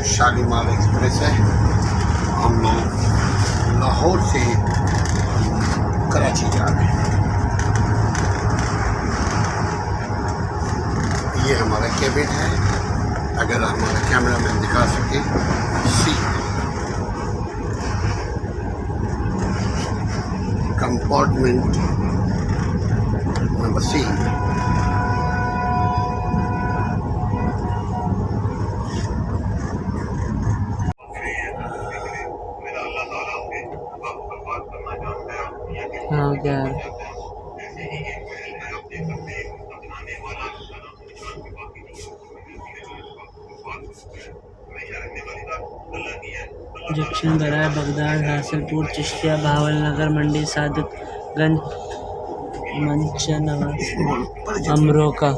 Shalimar express है। हम लोग लाहौर से कराची जा रहे हैं। ये हमारा कैबिन है, अगर हमारा कैमरा मैन दिखा सके। सी कंपार्टमेंट नंबर सी। हाँ क्या जंक्शन बराए बगदाद हासिलपुर चिश्तिया बहावल नगर मंडी सादिकगंज मंचनवा अमरोका।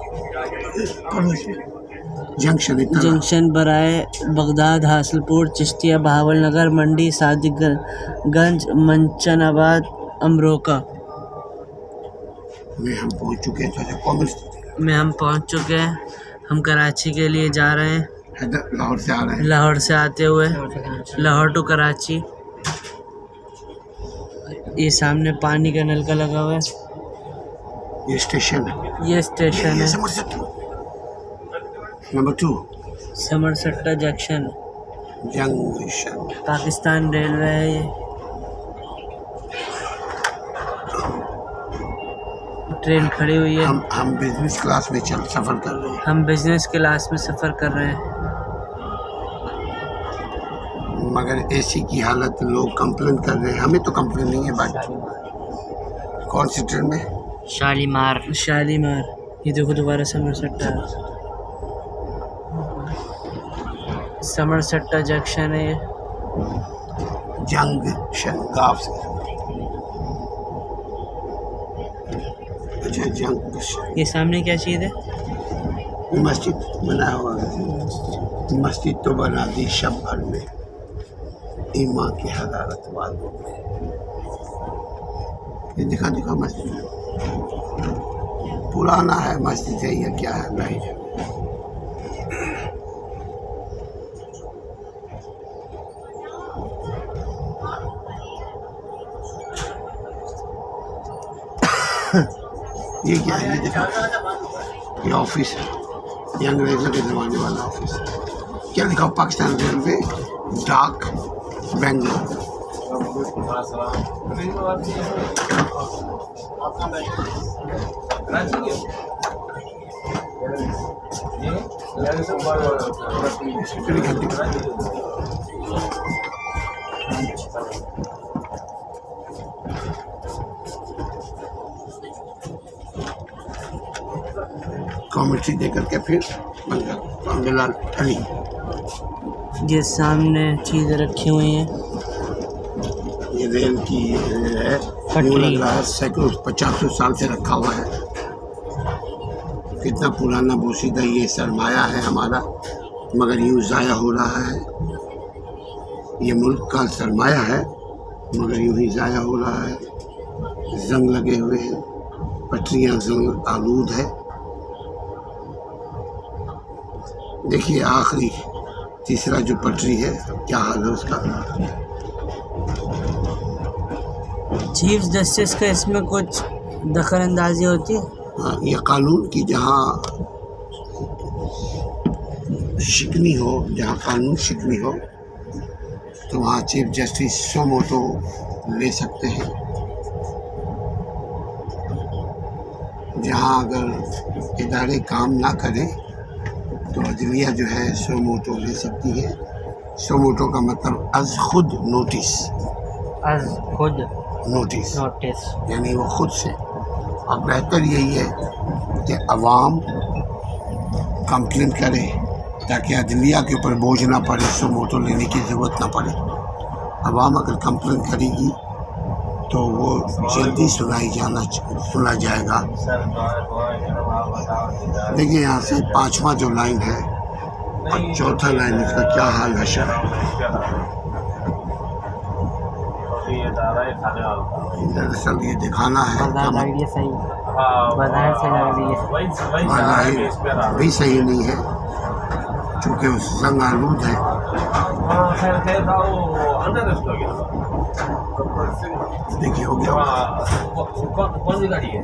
जंक्शन बराए बगदाद हासिलपुर चिश्तिया बहावल नगर मंडी सादिकगंज मंचनाबाद अमरोका में हम पहुंच चुके हैं। हम पहुंच चुके हैं। हम कराची के लिए जा रहे हैं। लाहौर से आ रहे हैं। लाहौर से आते हुए लाहौर टू कराची। ये सामने पानी का नलका लगा हुआ है। ये स्टेशन है। ये स्टेशन है नंबर 2 समरसट्टा जंक्शन पाकिस्तान रेलवे है। ये ट्रेन खड़ी हुई है। हम बिजनेस क्लास में सफ़र कर रहे हैं। हम बिजनेस क्लास में सफ़र कर रहे हैं, मगर एसी की हालत लोग कंप्लेन कर रहे हैं। हमें तो कंप्लेन नहीं है। बात कौन सी ट्रेन में? शालीमार। ये देखो दोबारा समरसट्टा जंक्शन है। जंक्शन गाँव से। अच्छा जंक्शन। ये सामने क्या चीज़ है? मस्जिद बना हुआ है। मस्जिद तो बना दी शब भर में ईमान की हरारत वालों में। ये दिखा मस्जिद पुराना है। मस्जिद है या क्या है नहीं है। ये क्या है? ये देखो, ये ऑफिस है। ये अंग्रेजों के ज़माने वाला ऑफिस है। क्या लिखा? पाकिस्तान रेलवे डाक बेंगलोर। कॉमेंट्री दे करके फिर बिलाल अली। ये सामने चीज़ें रखी हुई हैं। ये रेल की है पटरी। सैकड़ों 50 साल से रखा हुआ है। कितना पुराना बोसीदा ये सरमाया है हमारा, मगर यूँ ज़ाया हो रहा है। ये मुल्क का सरमाया है, मगर यूँ ही ज़ाया हो रहा है। जंग लगे हुए हैं, पटरियाँ जंग आलूद है। देखिए आखिरी तीसरा जो पटरी है क्या हाल है उसका। चीफ जस्टिस का इसमें कुछ दखल अंदाजी होती है? हाँ, ये कानून की जहाँ शिकनी हो, जहाँ कानून शिकनी हो तो वहाँ चीफ जस्टिस सो मोटो ले सकते हैं। जहाँ अगर इदारे काम ना करें तो अदलिया जो है सो मोटो ले सकती है। सो मोटो का मतलब अज खुद नोटिस। यानी वो खुद से। अब बेहतर यही है कि अवाम कंप्लेन करे ताकि अदलिया के ऊपर बोझ ना पड़े, सो मोटो लेने की ज़रूरत ना पड़े। अवाम अगर कंप्लेन करेगी तो वो जल्दी सुना जाएगा। देखिए यहाँ से 5वां जो लाइन है और 4था लाइन, इसका क्या हाल है सर। दरअसल ये दिखाना है भी सही नहीं है। चूँकि जंग आलूद है। देखिए हो गया। कौन सी गाड़ी है?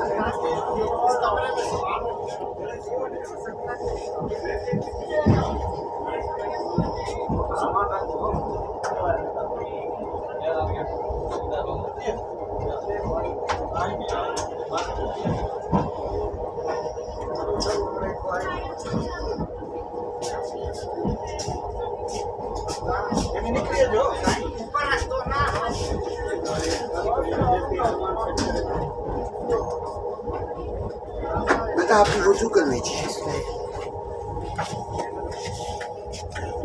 यहाँ से बेटा आपको वजू कर लीजिए,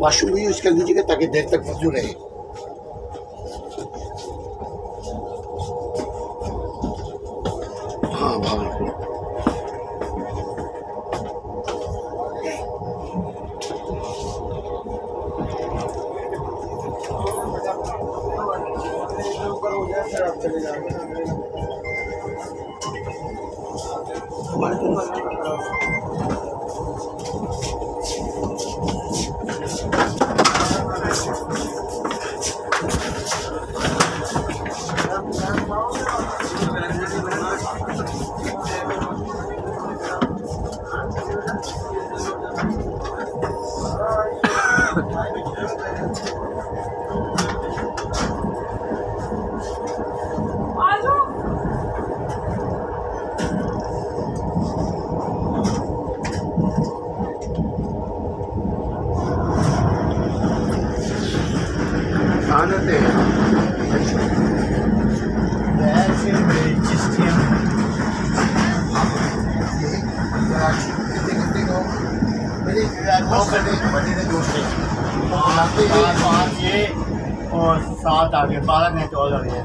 वॉशरूम भी यूज कर लीजिएगा ताकि देर तक वजू रहे। हाँ भाई आदतें और 7 आगे 12 घंटे और लगे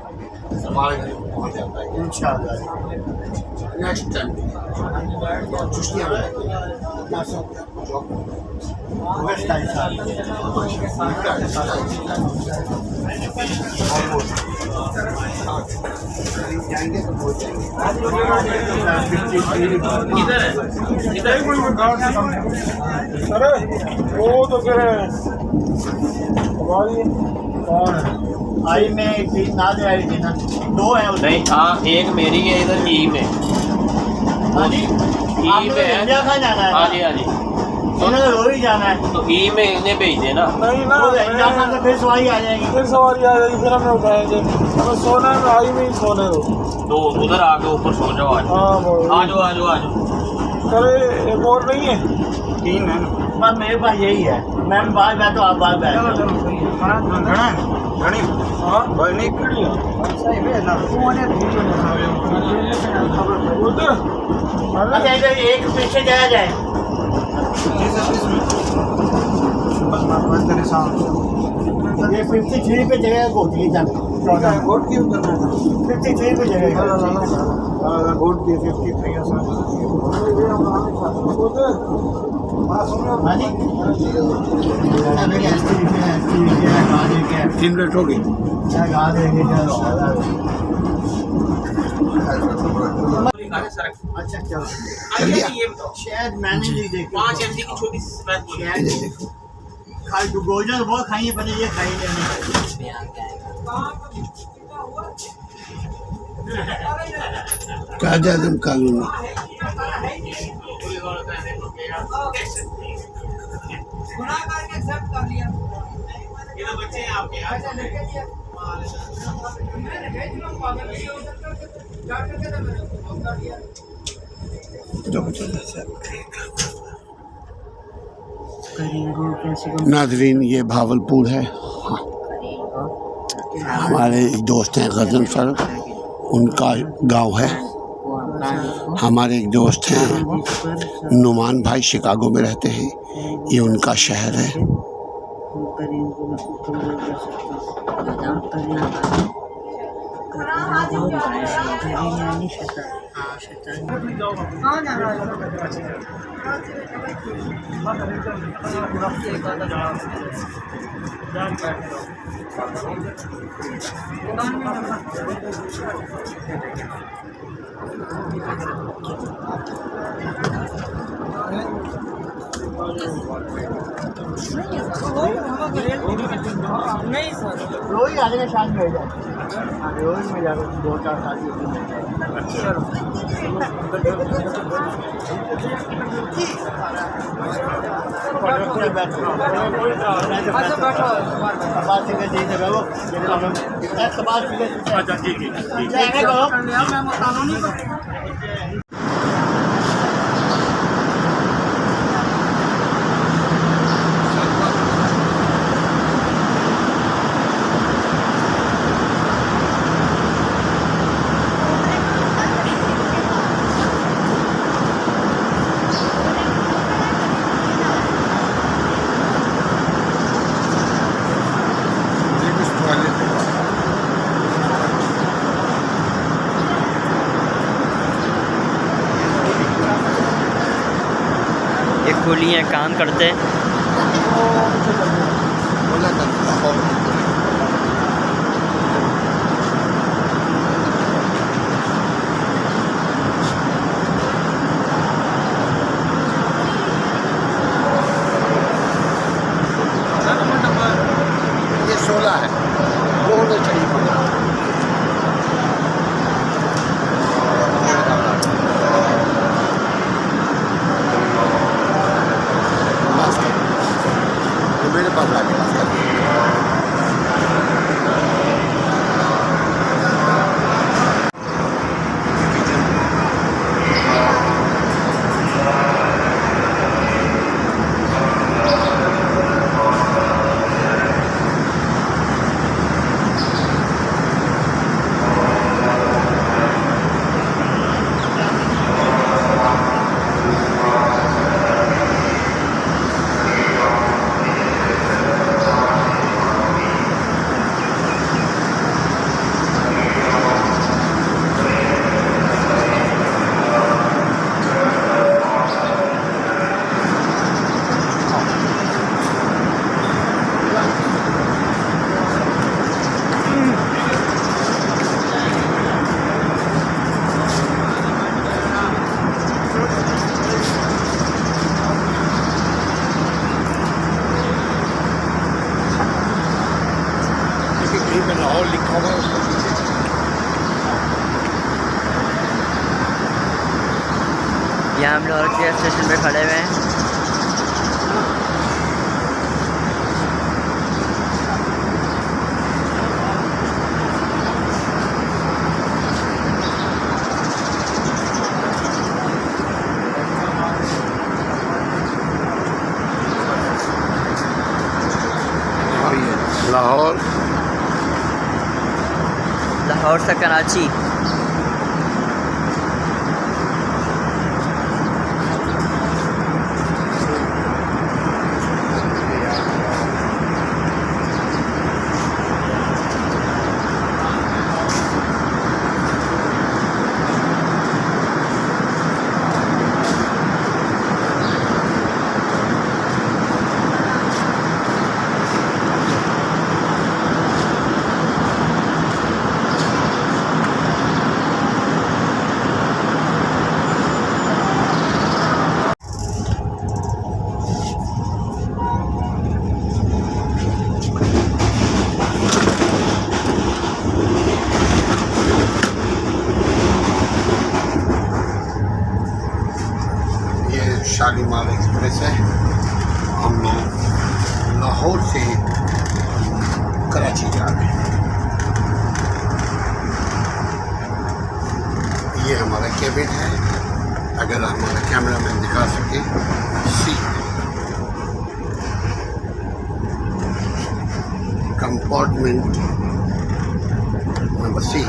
हमारे घर पहुँच जाता है इंशाल्लाह। नेक्स्ट टाइम चुश्तियाँ में वेस्ट टाइम जाएंगे तो पहुँच जाएंगे। इधर है, इधर ही कोई अरे वो तो फिर हमारी कौन है? आई में 3 ना जो आई थी ना 2 है उसमें। नहीं, हाँ एक मेरी है इधर ई में। हाँ जी, ई आपने में है। इंडिया कहाँ जाना है? हाँ जी हाँ जी। इन्हें तो रोज ही जाना है। तो ई में इन्हें भेज देना। नहीं ना, वो इंडिया खान से फिर सवारी आ जाएगी। फिर सवारी आ जाएगी, फिर हमें उठाएंगे। हमें सोना है, आई में ही सोने दो। तो उधर आके ऊपर सो जाओ आज। हाँ बोल। आ जाओ आ जाओ आ जाओ। अरे एक और नहीं है? 3 है ना, बस मेरे पास यही है। मैं बाहर बैठो, आप बाहर बैठो। हाँ नहीं खड़ी है। उधर अच्छा इधर एक पीछे जाया जाए। ये 53 पे जगह गोटी जाना। 53 पे जगह हाँ जी। 3 मिनट हो गई। अच्छा चलो, जल्दी आ। ये बताओ, शायद मैंने नहीं देखी। 5 MG की छोटी सी स्मैक बोली। इधर देखो, खाई तो गोजर बहुत खाई है, पर ये खाई नहीं। कायदे आज़म कानून बच्चे हैं आपके यहाँ। करिंगो कैसे को नाजरीन, ये भावलपुर है। हाँ, हमारे एक दोस्त हैं गजन सर, उनका गांव है। हमारे एक दोस्त हैं नुमान भाई, शिकागो में रहते हैं, ये उनका शहर है। करिंगो में कंट्रोल कर सकते हैं। रोज आगे के साथ में जाए, रोज में जाकर 2-4 साल ये कुली हैं, काम करते हैं। ये 16 है, वो होना चाहिए 15। मेरे पास आगे बात कर लाहौर लिखा हुआ है उसको पीछे। यहाँ हम लाहौर के स्टेशन पे खड़े हुए हैं। लाहौर से कराची। शालीमार एक्सप्रेस है। हम लोग लाहौर से कराची जा रहे हैं। प्राइवेट है, अगर हमारा कैमरा मैन दिखा सके। सी कंपार्टमेंट नंबर सी